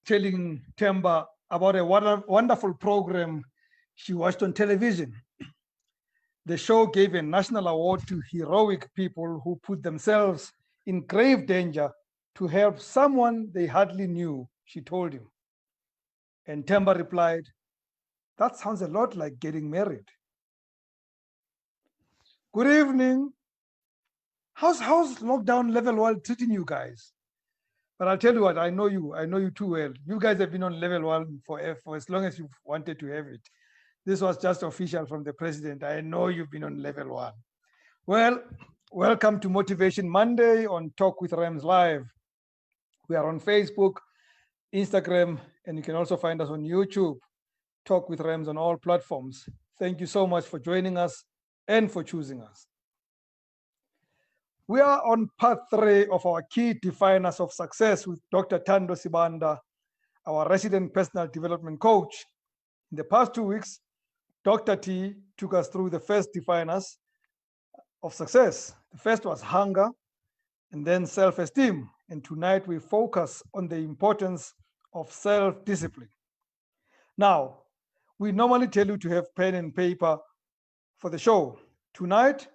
Telling Temba about a wonderful program she watched on television. The show gave a national award to heroic people who put themselves in grave danger to help someone they hardly knew, she told him. And Temba replied, "That sounds a lot like getting married." Good evening. How's lockdown level 1 treating you guys? But I'll tell you what, I know you too well. You guys have been on level 1 for as long as you've wanted to have it. This was just official from the president. I know you've been on level 1. Well, welcome to Motivation Monday on Talk with Rams Live. We are on Facebook, Instagram, and you can also find us on YouTube. Talk with Rams on all platforms. Thank you so much for joining us and for choosing us. We are on part 3 of our key definers of success with Dr. Thando Sibanda, our resident personal development coach. In the past 2 weeks, Dr. T took us through the first definers of success. The first was hunger, and then self-esteem. And tonight we focus on the importance of self-discipline. Now, we normally tell you to have pen and paper for the show. Tonight,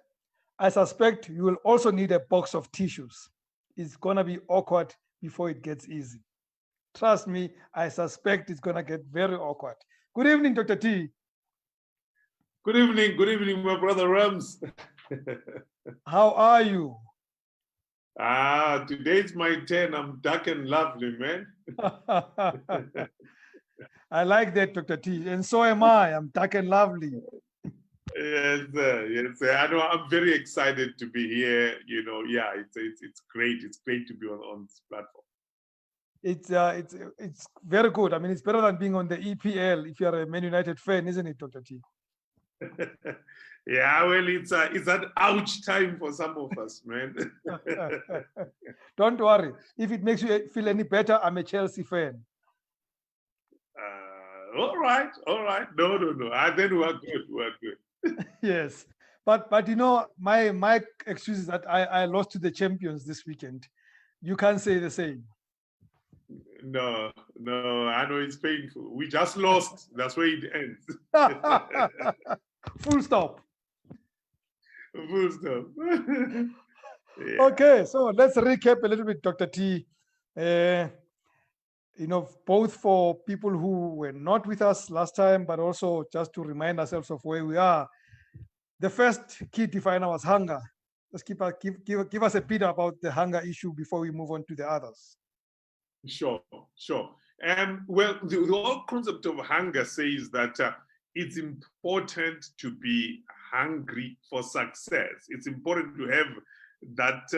I suspect you will also need a box of tissues. It's gonna be awkward before it gets easy. Trust me, I suspect it's gonna get very awkward. Good evening, Dr. T. Good evening, my brother Rams. How are you? Today's my turn. I'm dark and lovely, man. I like that, Dr. T. And so am I. I'm dark and lovely. Yes, sir. I know. I'm very excited to be here. You know, yeah, it's great. It's great to be on this platform. It's very good. I mean, it's better than being on the EPL if you're a Man United fan, isn't it, Dr. T? Yeah, well, it's an ouch time for some of us, man. Don't worry. If it makes you feel any better, I'm a Chelsea fan. All right. No. Then we're good. Yes, but you know, my excuse is that I lost to the champions this weekend. You can't say the same. No, I know it's painful. We just lost. That's where it ends. Full stop. Full stop. Yeah. Okay, so let's recap a little bit, Dr. T. You know, both for people who were not with us last time, but also just to remind ourselves of where we are. The first key definer was hunger. Let's give us a bit about the hunger issue before we move on to the others. Sure. Well, the whole concept of hunger says that it's important to be hungry for success. It's important to have that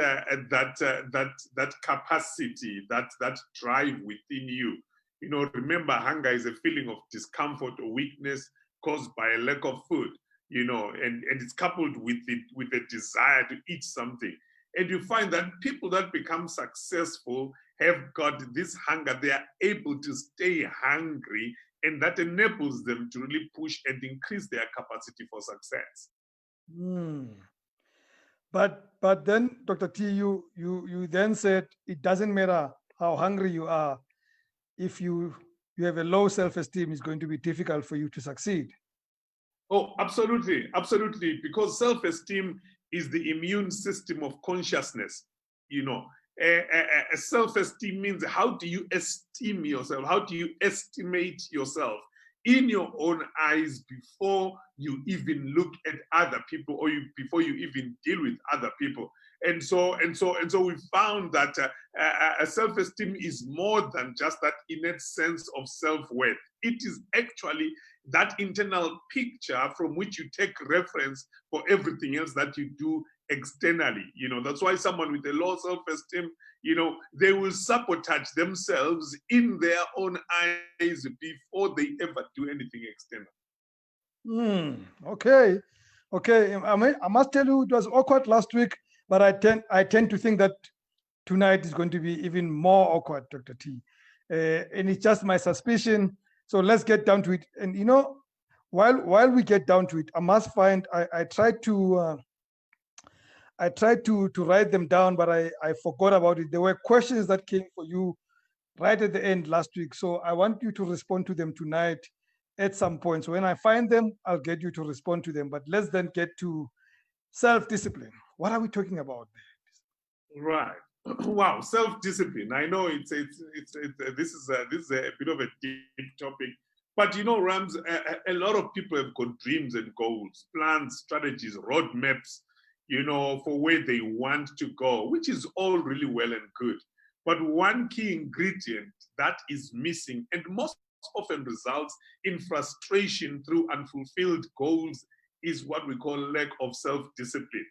capacity, that drive within you. You know, remember, hunger is a feeling of discomfort or weakness caused by a lack of food. You know, and it's coupled with a desire to eat something. And you find that people that become successful have got this hunger. They are able to stay hungry, and that enables them to really push and increase their capacity for success. But then, Dr. T, you then said it doesn't matter how hungry you are. If you have a low self-esteem, it's going to be difficult for you to succeed. Oh, absolutely. Because self-esteem is the immune system of consciousness. You know, a self-esteem means how do you esteem yourself? How do you estimate yourself in your own eyes before you even look at other people, or before you even deal with other people? And so we found that self-esteem is more than just that innate sense of self-worth. It is actually that internal picture from which you take reference for everything else that you do externally. You know, that's why someone with a low self-esteem, you know, they will sabotage themselves in their own eyes before they ever do anything external. Okay. Okay, I must tell you, it was awkward last week, but I tend to think that tonight is going to be even more awkward, Dr. T. And it's just my suspicion. So let's get down to it. And while we get down to it, I must find I tried to write them down, but I forgot about it. There were questions that came for you right at the end last week. So I want you to respond to them tonight at some point. So when I find them, I'll get you to respond to them. But let's then get to self-discipline. What are we talking about? Right. Wow, self-discipline. I know this is a bit of a deep topic, but Rams, a lot of people have got dreams and goals, plans, strategies, roadmaps, for where they want to go, which is all really well and good. But one key ingredient that is missing and most often results in frustration through unfulfilled goals is what we call lack of self-discipline.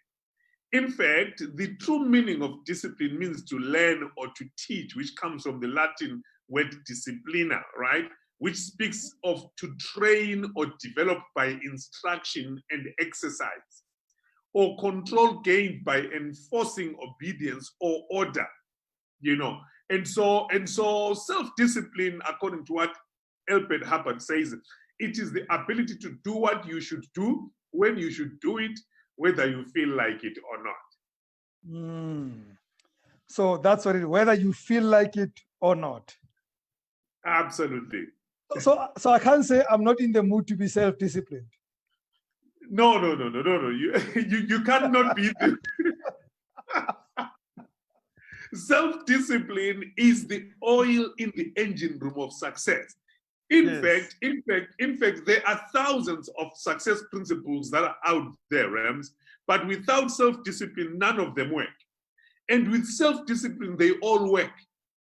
In fact, the true meaning of discipline means to learn or to teach, which comes from the Latin word disciplina, right? Which speaks of to train or develop by instruction and exercise, or control gained by enforcing obedience or order, And so self-discipline, according to what Elbert Hubbard says, it is the ability to do what you should do, when you should do it, whether you feel like it or not. So that's what it is, whether you feel like it or not. Absolutely. So I can't say I'm not in the mood to be self-disciplined. No. You cannot be. Self-discipline is the oil in the engine room of success. In fact, there are thousands of success principles that are out there, Rams, but without self-discipline, none of them work. And with self-discipline, they all work.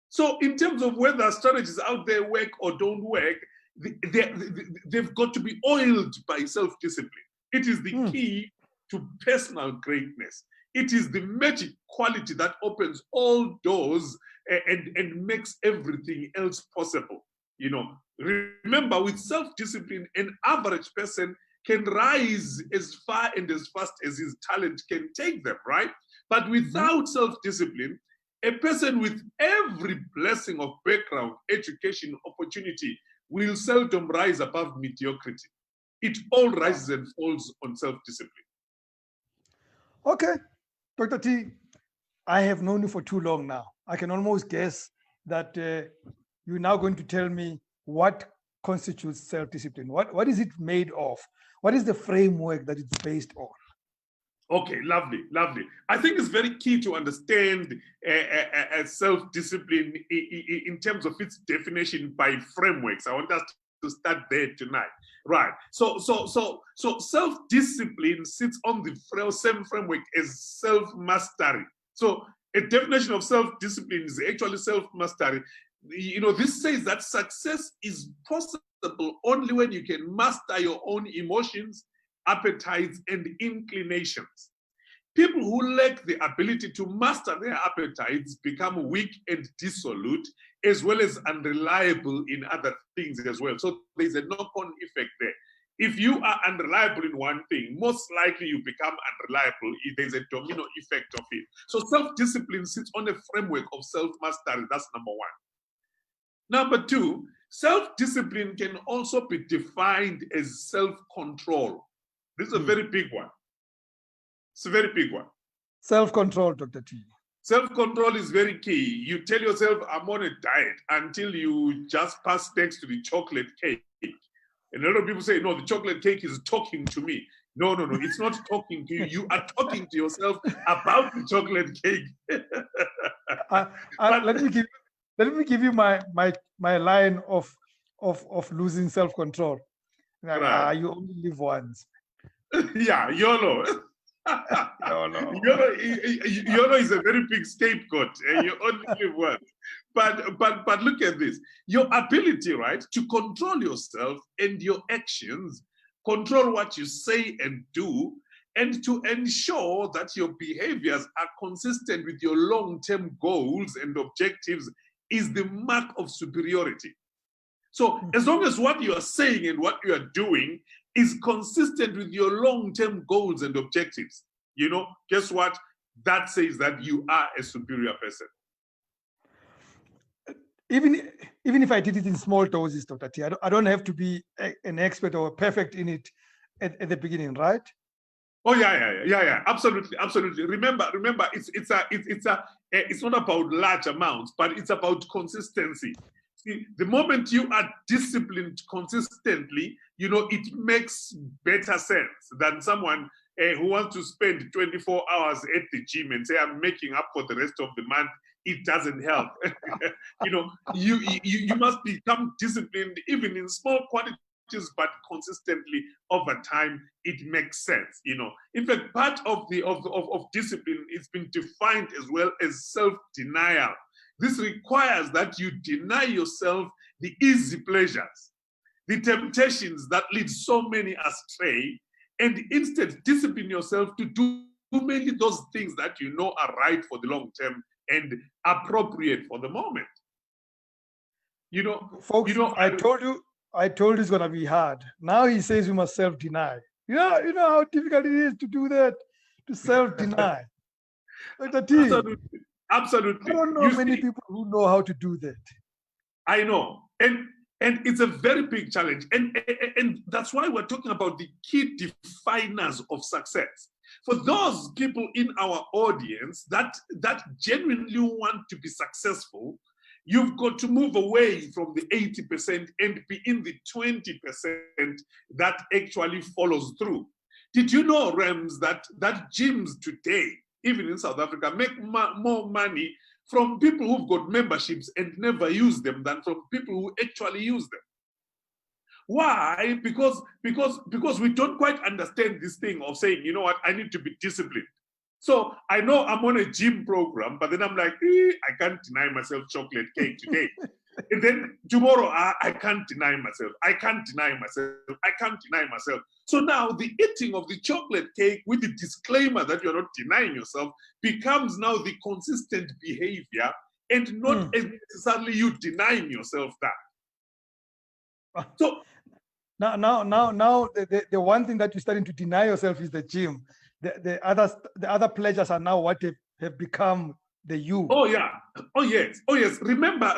So in terms of whether strategies out there work or don't work, they've got to be oiled by self-discipline. It is the key to personal greatness. It is the magic quality that opens all doors and makes everything else possible. Remember, with self-discipline, an average person can rise as far and as fast as his talent can take them, right? But without self-discipline, a person with every blessing of background, education, opportunity will seldom rise above mediocrity. It all rises and falls on self-discipline. Okay, Dr. T, I have known you for too long now. I can almost guess that you're now going to tell me what constitutes self-discipline. What is it made of? What is the framework that it's based on? Okay, lovely. I think it's very key to understand self-discipline in terms of its definition by frameworks. I want us to start there tonight, right? So self-discipline sits on the same framework as self-mastery. So a definition of self-discipline is actually self-mastery. This says that success is possible only when you can master your own emotions, appetites, and inclinations. People who lack the ability to master their appetites become weak and dissolute, as well as unreliable in other things as well. So there's a knock-on effect there. If you are unreliable in one thing, most likely you become unreliable. There's a domino effect of it. So self-discipline sits on a framework of self-mastery. That's number one. Number two, self-discipline can also be defined as self-control. This is a very big one. It's a very big one. Self-control, Dr. T. Self-control is very key. You tell yourself, I'm on a diet, until you just pass next to the chocolate cake. And a lot of people say, no, the chocolate cake is talking to me. No, it's not talking to you. You are talking to yourself about the chocolate cake. Let me give you my line of losing self-control. Right. You only live once. Yeah, YOLO. YOLO is a very big scapegoat. You only live once. But look at this. Your ability, right, to control yourself and your actions, control what you say and do, and to ensure that your behaviors are consistent with your long-term goals and objectives is the mark of superiority. So as long as what you are saying and what you are doing is consistent with your long-term goals and objectives, guess what? That says that you are a superior person. Even if I did it in small doses, Dr. T, I don't have to be an expert or perfect in it at the beginning, right? Oh yeah, absolutely. Remember, it's not about large amounts, but it's about consistency. See, the moment you are disciplined consistently, it makes better sense than someone who wants to spend 24 hours at the gym and say, I'm making up for the rest of the month. It doesn't help. You must become disciplined even in small quantities, but consistently over time. It makes sense. In fact, part of discipline is been defined as well as self-denial. This requires that you deny yourself the easy pleasures, the temptations that lead so many astray, and instead discipline yourself to do mainly those things that are right for the long term and appropriate for the moment. Folks, I told you it's gonna be hard. Now he says you must self-deny. You know how difficult it is to do that, to self-deny. Dr. T, Absolutely. I don't know many people who know how to do that. I know. And it's a very big challenge. And that's why we're talking about the key definers of success. For those people in our audience that genuinely want to be successful, you've got to move away from the 80% and be in the 20% that actually follows through. Did you know, Rams, that gyms today, even in South Africa, make more money from people who've got memberships and never use them than from people who actually use them? Why? Because we don't quite understand this thing of saying, you know what, I need to be disciplined. So I know I'm on a gym program, but then I'm like, I can't deny myself chocolate cake today. And then tomorrow, I can't deny myself. I can't deny myself. I can't deny myself. So now the eating of the chocolate cake with the disclaimer that you're not denying yourself becomes now the consistent behavior, and not necessarily you denying yourself that. So now the one thing that you're starting to deny yourself is the gym. The other pleasures are now what have become the you. Oh yeah. Oh yes. Remember,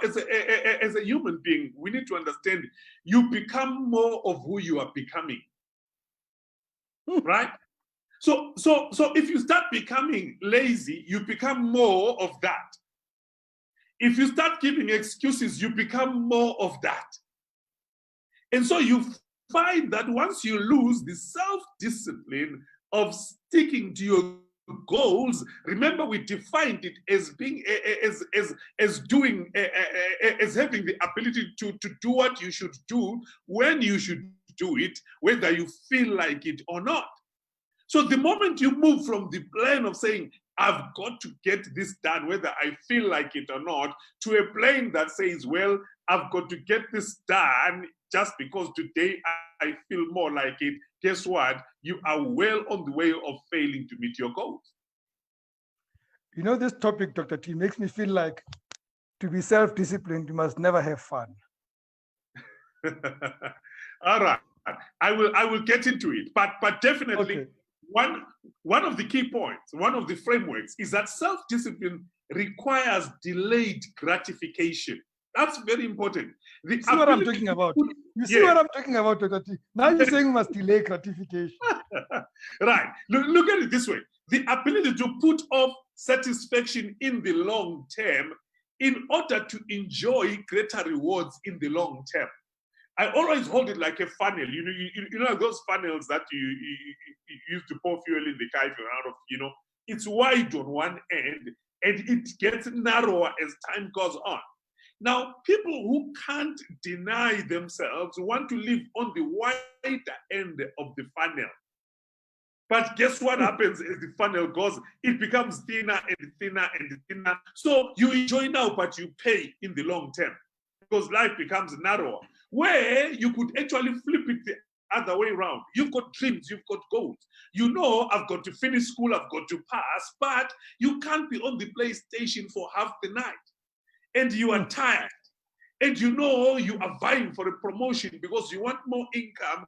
as a human being, we need to understand you become more of who you are becoming. Right? So if you start becoming lazy, you become more of that. If you start giving excuses, you become more of that. And so you find that once you lose the self-discipline of sticking to your goals, remember we defined it as being as doing as having the ability to do what you should do when you should do it, whether you feel like it or not. So the moment you move from the plane of saying, I've got to get this done whether I feel like it or not, to a plane that says, well, I've got to get this done just because today I feel more like it, guess what? You are well on the way of failing to meet your goals. This topic, Dr. T, makes me feel like to be self-disciplined, you must never have fun. All right. I will get into it. But definitely, okay. One of the key points, one of the frameworks is that self-discipline requires delayed gratification. That's very important. You see what I'm talking about? You see what I'm talking about, Dr. T? Now you're saying we must delay gratification. Right. Look at it this way. The ability to put off satisfaction in the long term in order to enjoy greater rewards in the long term. I always hold it like a funnel. You know those funnels that you used to pour fuel in the car if you're out of, it's wide on one end and it gets narrower as time goes on. Now, people who can't deny themselves want to live on the wider end of the funnel. But guess what happens as the funnel goes? It becomes thinner and thinner and thinner. So you enjoy now, but you pay in the long term because life becomes narrower. Where you could actually flip it the other way around. You've got dreams, you've got goals. I've got to finish school, I've got to pass, but you can't be on the PlayStation for half the night. And you are tired. And you are vying for a promotion because you want more income,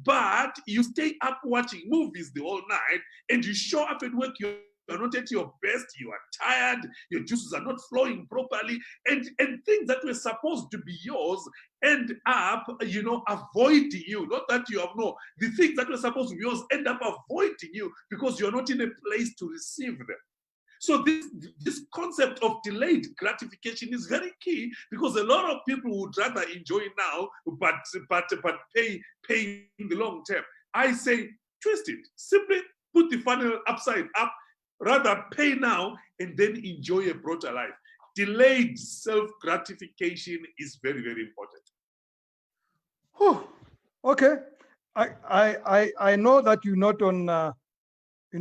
but you stay up watching movies the whole night, and you show up at work, you're not at your best, you are tired, your juices are not flowing properly, and things that were supposed to be yours end up, avoiding you. Not that you have the things that were supposed to be yours end up avoiding you because you're not in a place to receive them. So this concept of delayed gratification is very key, because a lot of people would rather enjoy now, but pay in the long term. I say twist it. Simply put the funnel upside up. Rather pay now and then enjoy a broader life. Delayed self-gratification is very, very important. Whew. Okay, I know that you're not on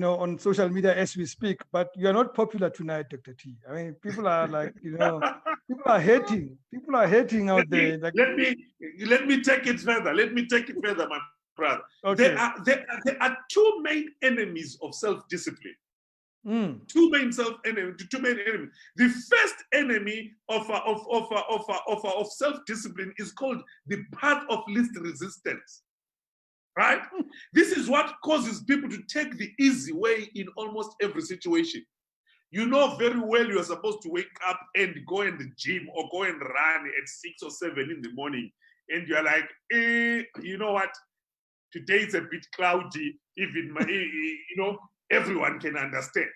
on social media as we speak, but you are not popular tonight, Dr. T. I mean, people are like, people are hating. People are hating out there. Like, let me take it further. Let me take it further, my brother. Okay. There are two main enemies of self-discipline. Two main enemies. The first enemy of self-discipline is called the path of least resistance. Right? This is what causes people to take the easy way in almost every situation. You know very well you are supposed to wake up and go in the gym or go and run at 6 or 7 in the morning, and you're like, you know what? Today is a bit cloudy. Even everyone can understand.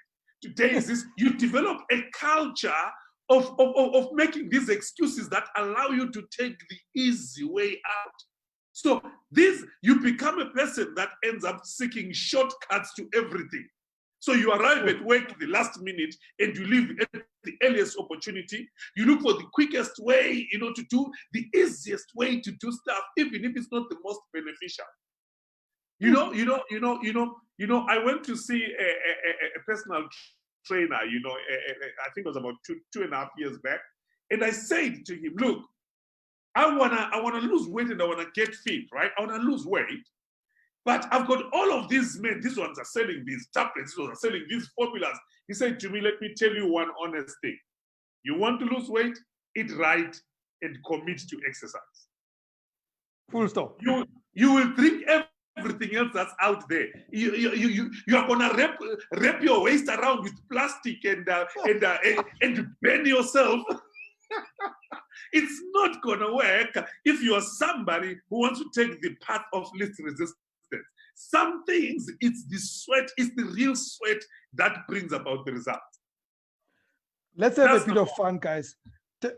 Today is this. You develop a culture of making these excuses that allow you to take the easy way out. So you become a person that ends up seeking shortcuts to everything. So you arrive at work the last minute and you leave at the earliest opportunity. You look for the quickest way, to do the easiest way to do stuff, even if it's not the most beneficial. I went to see a personal trainer, I think it was about two and a half years back. And I said to him, look, I wanna lose weight and I wanna get fit, right? I wanna lose weight, but I've got all of these men. These ones are selling these tablets. These ones are selling these formulas. He said to me, "Let me tell you one honest thing. You want to lose weight? Eat right and commit to exercise. Full stop. You will drink everything else that's out there. You are gonna wrap your waist around with plastic and burn yourself." It's not gonna work if you are somebody who wants to take the path of least resistance. Some things, it's the sweat, it's the real sweat that brings about the result. Let's have a bit of fun, guys.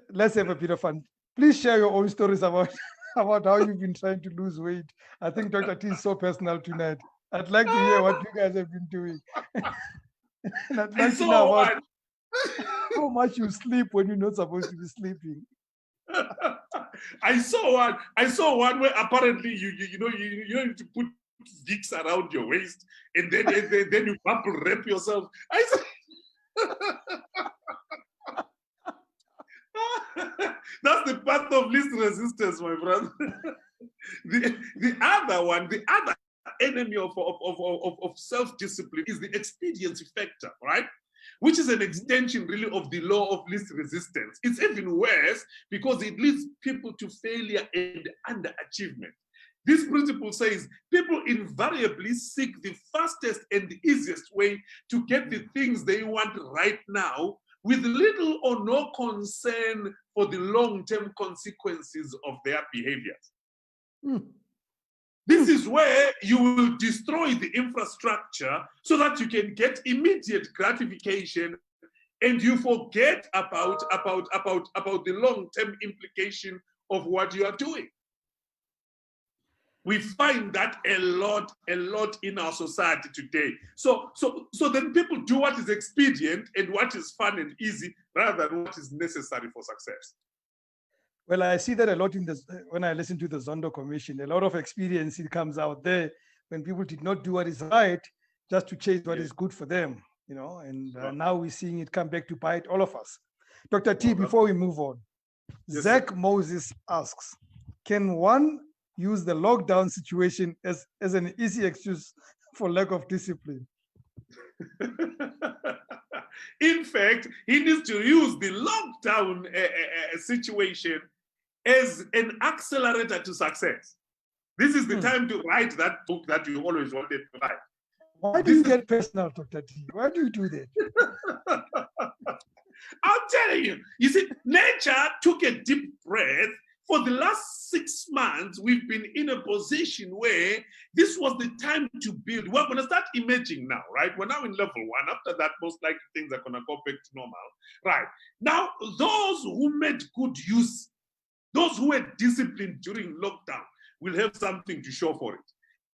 Let's have a bit of fun. Please share your own stories about how you've been trying to lose weight. I think Dr. T is so personal tonight. I'd like to hear what you guys have been doing. And I'd like to know about how much you sleep when you're not supposed to be sleeping. I saw one where apparently you need to put Vicks around your waist and then you bubble wrap yourself. I said, that's the path of least resistance, my brother. The other enemy of self-discipline is the expediency factor, right? Which is an extension really of the law of least resistance. It's even worse because it leads people to failure and underachievement. This principle says people invariably seek the fastest and the easiest way to get the things they want right now, with little or no concern for the long-term consequences of their behaviors. This is where you will destroy the infrastructure so that you can get immediate gratification, and you forget about the long-term implication of what you are doing. We find that a lot in our society today. So then people do what is expedient and what is fun and easy rather than what is necessary for success. Well, I see that a lot when I listen to the Thando Commission. A lot of experience comes out there when people did not do what is right just to chase what is good for them, and now we're seeing it come back to bite all of us. Dr. T, before we move on, yes, Zach Moses asks, can one use the lockdown situation as an easy excuse for lack of discipline? In fact, he needs to use the lockdown situation as an accelerator to success. This is the time to write that book that you always wanted to write. Why do you get personal, Dr. T? Why do you do that? I'm telling you, you see, nature took a deep breath. For the last 6 months, we've been in a position where this was the time to build. We're going to start emerging now, right? We're now in level 1. After that, most likely things are going to go back to normal, right? Now, those who made good use, those who were disciplined during lockdown, will have something to show for it.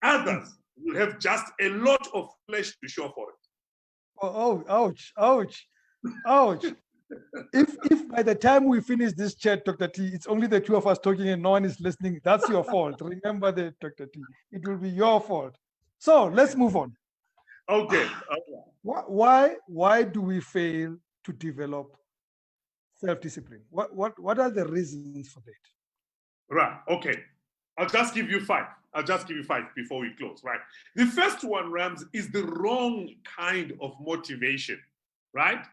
Others will have just a lot of flesh to show for it. Oh, ouch, ouch, ouch. If by the time we finish this chat, Dr. T, it's only the two of us talking and no one is listening, that's your fault. Remember that, Dr. T. It will be your fault. So let's move on. Okay. Why do we fail to develop self-discipline? What are the reasons for that? Right. Okay. I'll just give you 5. I'll just give you 5 before we close, right? The first one, Rams, is the wrong kind of motivation, right?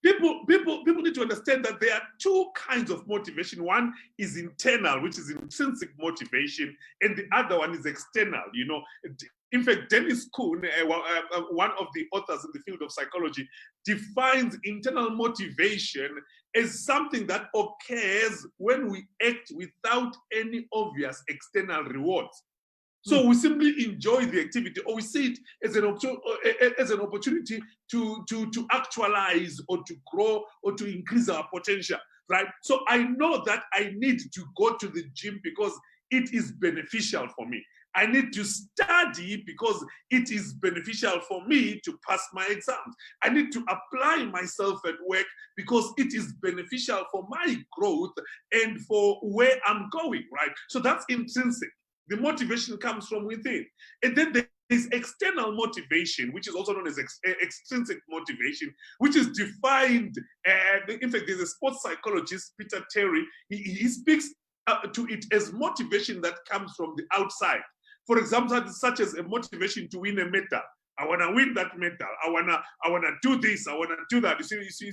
People need to understand that there are 2 kinds of motivation. One is internal, which is intrinsic motivation, and the other one is external. You know, in fact, Dennis Kuhn, one of the authors in the field of psychology, defines internal motivation as something that occurs when we act without any obvious external rewards. So we simply enjoy the activity, or we see it as an opportunity to actualize or to grow or to increase our potential, right? So I know that I need to go to the gym because it is beneficial for me. I need to study because it is beneficial for me to pass my exams. I need to apply myself at work because it is beneficial for my growth and for where I'm going, right? So that's intrinsic. The motivation comes from within. And then there is external motivation, which is also known as extrinsic motivation, which is defined, in fact, there's a sports psychologist, Peter Terry, he speaks to it as motivation that comes from the outside. For example, such as a motivation to win a medal. I want to win that medal. I wanna do this. I want to do that. You see,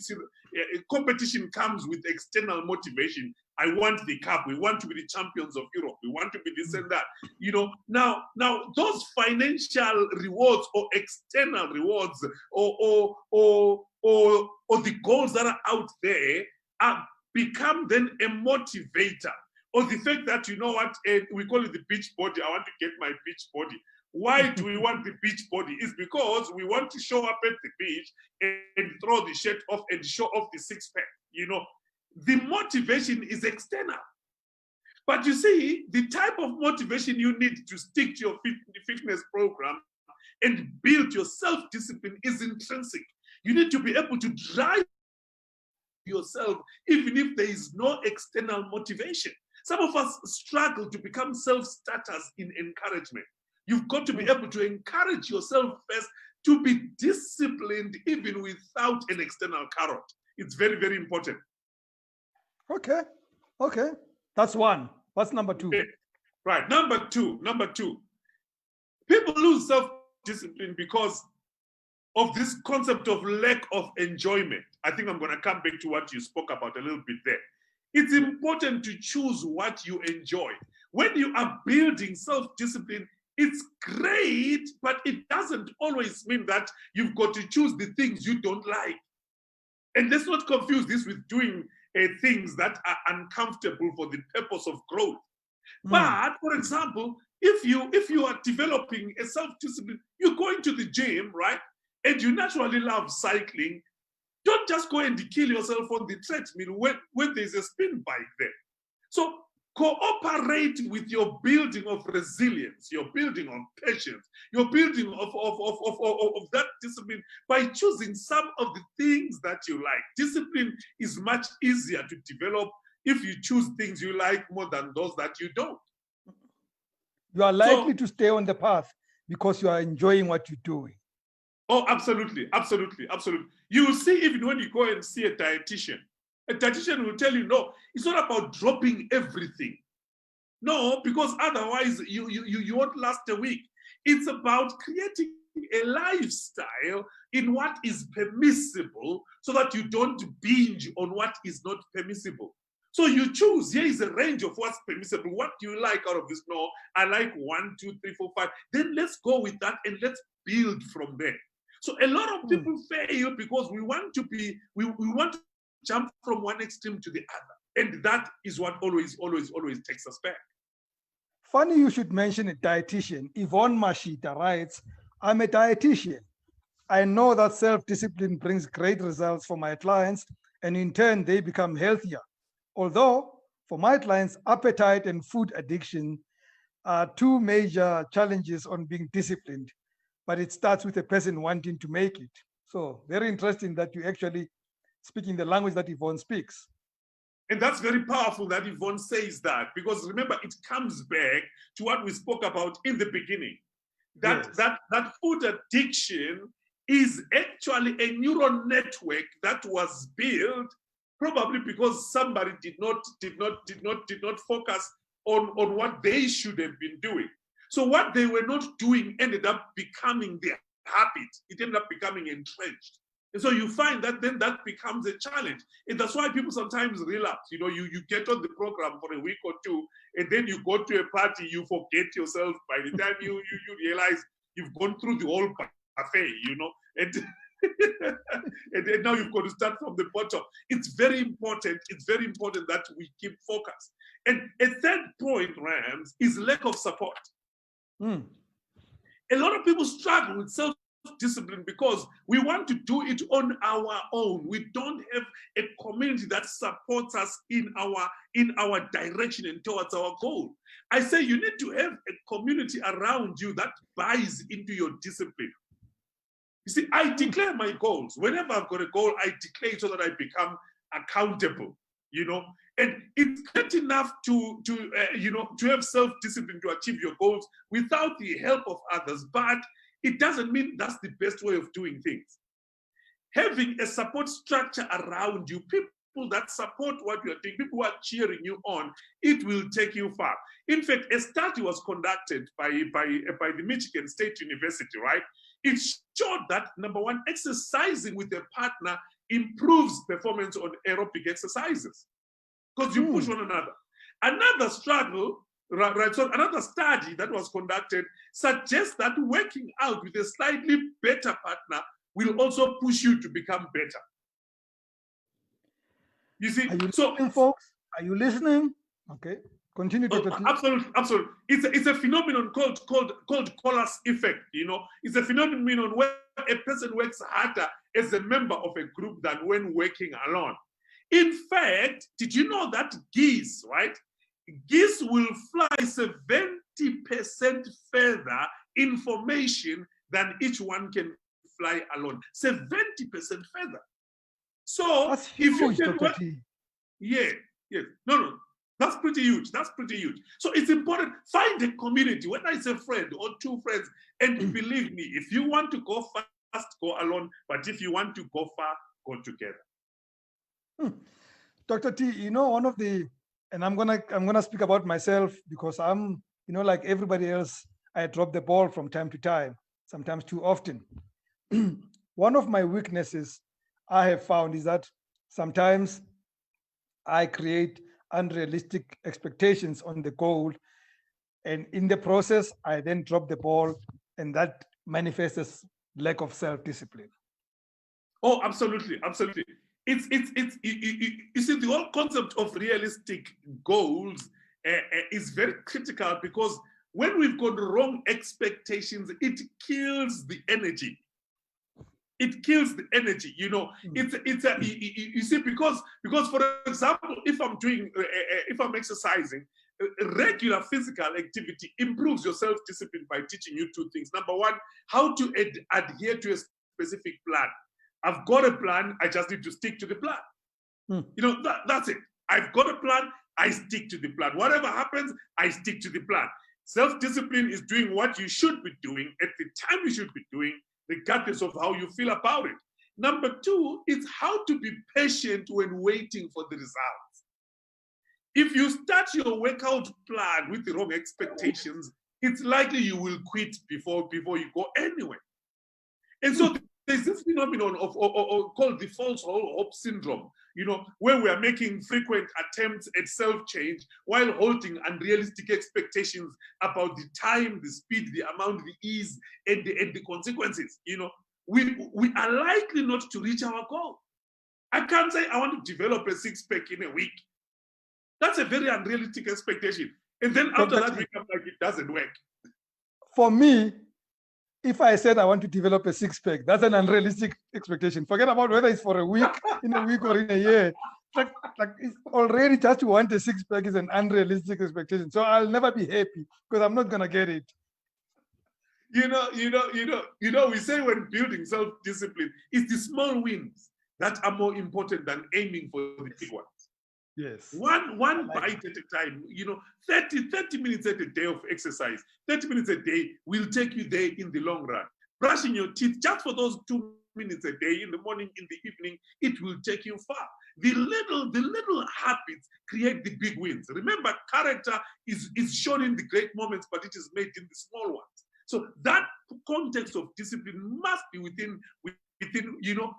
competition comes with external motivation. I want the cup. We want to be the champions of Europe. We want to be this and that. You know, now those financial rewards or external rewards or the goals that are out there become then a motivator. Or the fact that, you know what, we call it the beach body. I want to get my beach body. Why do we want the beach body? It's because we want to show up at the beach and throw the shirt off and show off the 6-pack. You know, the motivation is external. But you see, the type of motivation you need to stick to your fitness program and build your self-discipline is intrinsic. You need to be able to drive yourself even if there is no external motivation. Some of us struggle to become self-starters in encouragement. You've got to be able to encourage yourself first to be disciplined even without an external carrot. It's very, very important. Okay. That's one. What's number 2? Okay. Right. Number two. People lose self-discipline because of this concept of lack of enjoyment. I think I'm going to come back to what you spoke about a little bit there. It's important to choose what you enjoy. When you are building self-discipline, it's great, but it doesn't always mean that you've got to choose the things you don't like. And let's not confuse this with doing things that are uncomfortable for the purpose of growth. But for example, if you are developing a self-discipline, you're going to the gym, right? And you naturally love cycling. Don't just go and kill yourself on the treadmill when there's a spin bike there. So cooperate with your building of resilience, your building of patience, your building of that discipline by choosing some of the things that you like. Discipline is much easier to develop if you choose things you like more than those that you don't. You are likely to stay on the path because you are enjoying what you're doing. Oh, absolutely. You will see even when you go and see a dietitian will tell you, no, it's not about dropping everything. No, because otherwise you won't last a week. It's about creating a lifestyle in what is permissible so that you don't binge on what is not permissible. So you choose, here is a range of what's permissible. What do you like out of this? No, I like 1, 2, 3, 4, 5. Then let's go with that and let's build from there. So a lot of people fail because we want to be, we want to jump from one extreme to the other. And that is what always takes us back. Funny you should mention a dietitian. Yvonne Mashita writes, I'm a dietitian. I know that self-discipline brings great results for my clients, and in turn, they become healthier. Although, for my clients, appetite and food addiction are two major challenges on being disciplined, but it starts with a person wanting to make it. So very interesting that you actually speak in the language that Yvonne speaks. And that's very powerful that Yvonne says that, because remember, it comes back to what we spoke about in the beginning. That, Yes. that food addiction is actually a neural network that was built probably because somebody did not focus on what they should have been doing. So what they were not doing ended up becoming their habit. It ended up becoming entrenched. And so you find that then that becomes a challenge. And that's why people sometimes relapse. You know, you get on the program for a week or two, and then you go to a party, you forget yourself. By the time you realize you've gone through the whole buffet, you know, and and then now you've got to start from the bottom. It's very important. It's very important that we keep focused. And a third point, Rams, is lack of support. A lot of people struggle with self-discipline because we want to do it on our own. We don't have a community that supports us in our direction and towards our goal. I say you need to have a community around you that buys into your discipline. You see, I declare my goals. Whenever I've got a goal, I declare it so that I become accountable, you know. And it's not enough to have self-discipline to achieve your goals without the help of others, but it doesn't mean that's the best way of doing things. Having a support structure around you, people that support what you're doing, people who are cheering you on, it will take you far. In fact, a study was conducted by the Michigan State University, right? It showed that, number one, exercising with a partner improves performance on aerobic exercises because you push one another. Another struggle, right? So another study that was conducted suggests that working out with a slightly better partner will also push you to become better. You see, are you listening, folks? Are you listening? Okay, continue, Dr. T. Absolutely. It's a phenomenon called Collas effect. You know, it's a phenomenon where a person works harder as a member of a group than when working alone. In fact, did you know that geese, right? Geese will fly 70% further in formation than each one can fly alone. 70% further. So that's huge, if you Dr. T. Yeah, no, that's pretty huge. That's pretty huge. So it's important, find a community, whether it's a friend or two friends, and believe me, if you want to go fast, go alone, but if you want to go far, go together. Dr. T, you know, one of the, and I'm gonna speak about myself because I'm, you know, like everybody else, I drop the ball from time to time, sometimes too often. One of my weaknesses I have found is that sometimes I create unrealistic expectations on the goal, and in the process, I then drop the ball, and that manifests as lack of self-discipline. Oh, absolutely. You see, the whole concept of realistic goals is very critical because when we've got wrong expectations, it kills the energy. It kills the energy, you know. You see, because for example, if I'm exercising, regular physical activity improves your self-discipline by teaching you two things. Number one, how to adhere to a specific plan. I've got a plan, I just need to stick to the plan. You know, that's it. I've got a plan, I stick to the plan. Whatever happens, I stick to the plan. Self-discipline is doing what you should be doing at the time you should be doing, regardless of how you feel about it. Number two, it's how to be patient when waiting for the results. If you start your workout plan with the wrong expectations, it's likely you will quit before you go anywhere. And so there's this phenomenon of called the false hope syndrome, where we are making frequent attempts at self-change while holding unrealistic expectations about the time, the speed, the amount, the ease, and the consequences. We are likely not to reach our goal. I can't say I want to develop a six-pack in a week. That's a very unrealistic expectation. And then after that, we come like it doesn't work. For me, if I said I want to develop a six-pack, that's an unrealistic expectation. Forget about whether it's for a week, in a week or in a year. Like it's already just to want a six-pack is an unrealistic expectation. So I'll never be happy because I'm not gonna get it. We say when building self-discipline, it's the small wins that are more important than aiming for the big ones. Yes. One bite at a time, 30 minutes a day of exercise, 30 minutes a day will take you there in the long run. Brushing your teeth just for those 2 minutes a day, in the morning, in the evening, it will take you far. The little habits create the big wins. Remember, character is shown in the great moments, but it is made in the small ones. So that context of discipline must be within,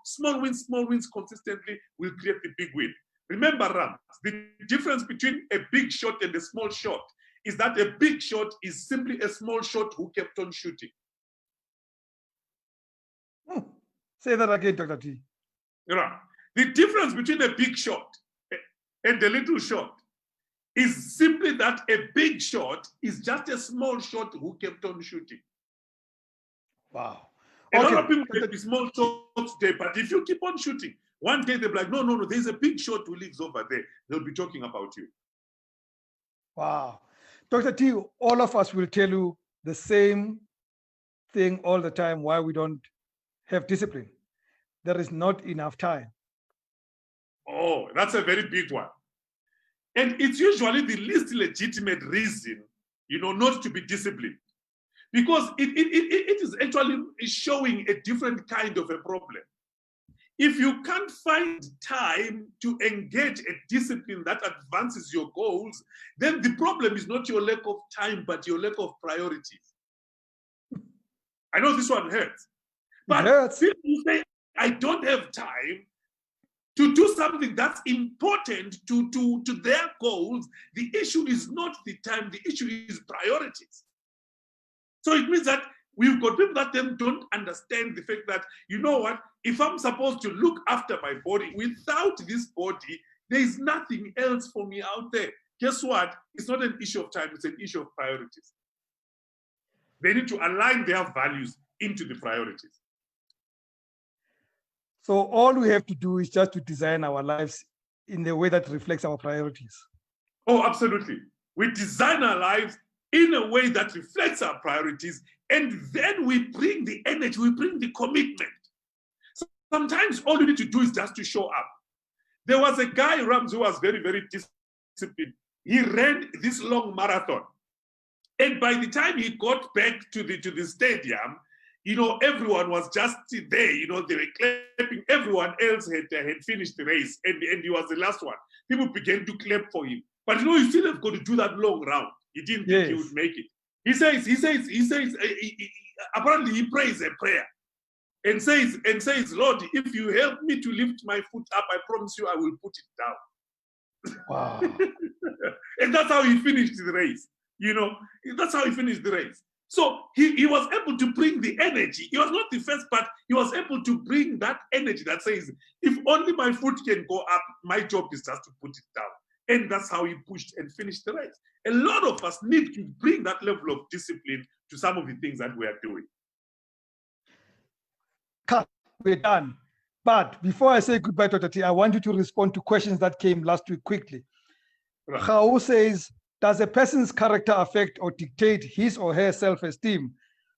small wins consistently will create the big win. Remember, Rams, the difference between a big shot and a small shot is that a big shot is simply a small shot who kept on shooting. Say that again, Dr. T. The difference between a big shot and a little shot is simply that a big shot is just a small shot who kept on shooting. Wow. A lot of people get the small shots today, but if you keep on shooting, one day they'll be like, no, there's a big shot who lives over there. They'll be talking about you. Wow. Dr. T, all of us will tell you the same thing all the time, why we don't have discipline. There is not enough time. Oh, that's a very big one. And it's usually the least legitimate reason, not to be disciplined. Because it is actually showing a different kind of a problem. If you can't find time to engage a discipline that advances your goals, then the problem is not your lack of time, but your lack of priorities. I know this one hurts. But people say, I don't have time to do something that's important to their goals. The issue is not the time, the issue is priorities. So it means that we've got people that then don't understand the fact that, if I'm supposed to look after my body, without this body, there is nothing else for me out there. Guess what? It's not an issue of time, it's an issue of priorities. They need to align their values into the priorities. So all we have to do is just to design our lives in the way that reflects our priorities. Oh, absolutely. We design our lives in a way that reflects our priorities, and then we bring the energy, we bring the commitment. So sometimes all you need to do is just to show up. There was a guy, Rams, who was very, very disciplined. He ran this long marathon. And by the time he got back to the stadium, everyone was just there, they were clapping. Everyone else had finished the race, and he was the last one. People began to clap for him. But you still have got to do that long round. He didn't think he would make it. He says, apparently he prays a prayer and says, Lord, if you help me to lift my foot up, I promise you I will put it down. Wow. And that's how he finished the race. That's how he finished the race. So he was able to bring the energy. He was not the first, but he was able to bring that energy that says, if only my foot can go up, my job is just to put it down. And that's how he pushed and finished the race. A lot of us need to bring that level of discipline to some of the things that we are doing. We're done. But before I say goodbye, Dr. T, I want you to respond to questions that came last week quickly. Right. Khao says, does a person's character affect or dictate his or her self-esteem?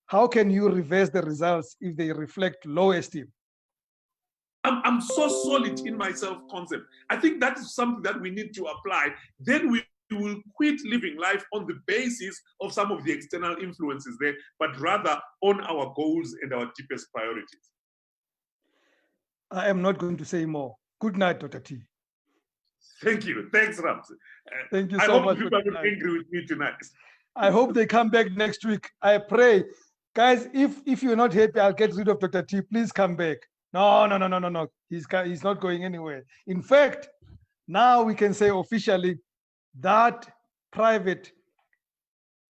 How can you reverse the results if they reflect low esteem? I'm so solid in my self-concept. I think that is something that we need to apply. Then we will quit living life on the basis of some of the external influences there, but rather on our goals and our deepest priorities. I am not going to say more. Good night, Dr. T. Thank you. Thanks, Rams. Thank you so much. I hope people are not angry with me tonight. I hope they come back next week. I pray. Guys, if you're not happy, I'll get rid of Dr. T. Please come back. No. He's not going anywhere. In fact, now we can say officially that private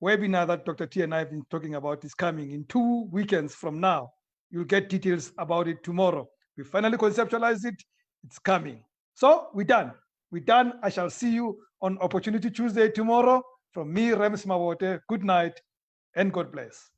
webinar that Dr. T and I have been talking about is coming in 2 weekends from now. You'll get details about it tomorrow. We finally conceptualized it. It's coming. So we're done. We're done. I shall see you on Opportunity Tuesday tomorrow. From me, Rems Mawote. Good night and God bless.